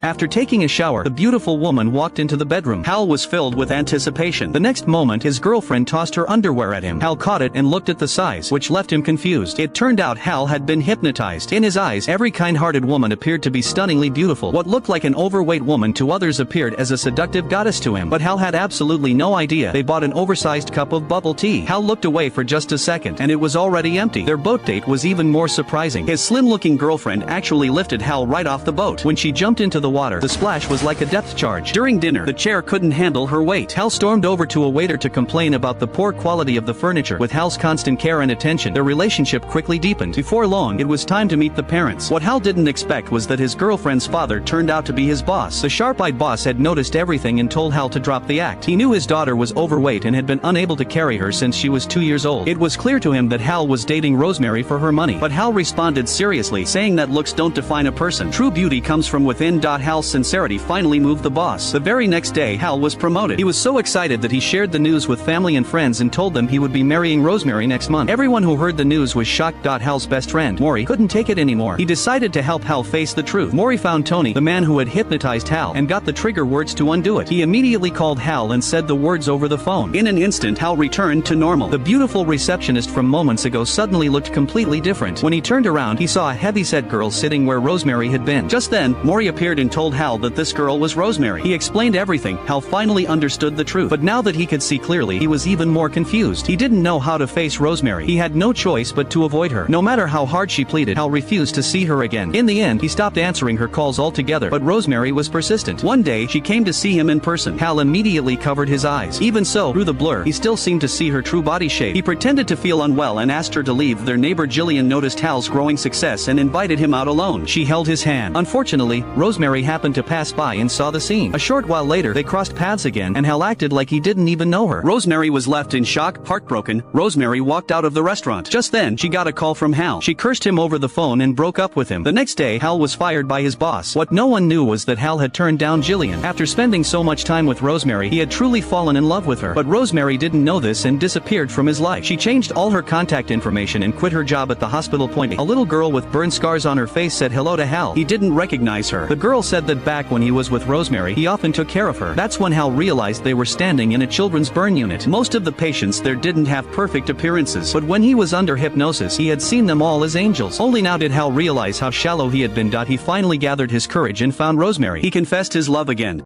After taking a shower, the beautiful woman walked into the bedroom. Hal was filled with anticipation. The next moment his girlfriend tossed her underwear at him. Hal caught it and looked at the size, which left him confused. It turned out Hal had been hypnotized. In his eyes, every kind-hearted woman appeared to be stunningly beautiful. What looked like an overweight woman to others appeared as a seductive goddess to him. But Hal had absolutely no idea they bought an oversized cup of bubble tea. Hal looked away for just a second, and it was already empty. Their boat date was even more surprising. His slim-looking girlfriend actually lifted Hal right off the boat. When she jumped into the water, the splash was like a depth charge. During dinner, the chair couldn't handle her weight. Hal stormed over to a waiter to complain about the poor quality of the furniture. With Hal's constant care and attention, their relationship quickly deepened. Before long, it was time to meet the parents. What Hal didn't expect was that his girlfriend's father turned out to be his boss. The sharp-eyed boss had noticed everything and told Hal to drop the act. He knew his daughter was overweight and had been unable to carry her since she was 2 years old. It was clear to him that Hal was dating Rosemary for her money. But Hal responded seriously, saying that looks don't define a person. True beauty comes from within. Hal's sincerity finally moved the boss. The very next day, Hal was promoted. He was so excited that he shared the news with family and friends and told them he would be marrying Rosemary next month. Everyone who heard the news was shocked. Hal's best friend, Maury, couldn't take it anymore. He decided to help Hal face the truth. Maury found Tony, the man who had hypnotized Hal, and got the trigger words to undo it. He immediately called Hal and said the words over the phone. In an instant, Hal returned to normal. The beautiful receptionist from moments ago suddenly looked completely different. When he turned around, he saw a heavyset girl sitting where Rosemary had been. Just then, Maury appeared and told Hal that this girl was Rosemary. He explained everything. Hal finally understood the truth. But now that he could see clearly, he was even more confused. He didn't know how to face Rosemary. He had no choice but to avoid her. No matter how hard she pleaded, Hal refused to see her again. In the end, he stopped answering her calls altogether, but Rosemary was persistent. One day, she came to see him in person. Hal immediately covered his eyes. Even so, through the blur, he still seemed to see her true body shape. He pretended to feel unwell and asked her to leave. Their neighbor Jillian noticed Hal's growing success and invited him out alone. She held his hand. Unfortunately, Rosemary happened to pass by and saw the scene. A short while later, they crossed paths again, and Hal acted like he didn't even know her. Rosemary was left in shock, heartbroken. Rosemary walked out of the restaurant. Just then, she got a call from Hal. She cursed him over the phone and broke up with him. The next day, Hal was fired by his boss. What no one knew was that Hal had turned down Jillian. After spending so much time with Rosemary, he had truly fallen in love with her. But Rosemary didn't know this and disappeared from his life. She changed all her contact information and quit her job at the hospital. A little girl with burn scars on her face said hello to Hal. He didn't recognize her. The girl said that back when he was with Rosemary, he often took care of her. That's when Hal realized they were standing in a children's burn unit. Most of the patients there didn't have perfect appearances, but when he was under hypnosis, he had seen them all as angels. Only now did Hal realize how shallow he had been. He finally gathered his courage and found Rosemary. He confessed his love again.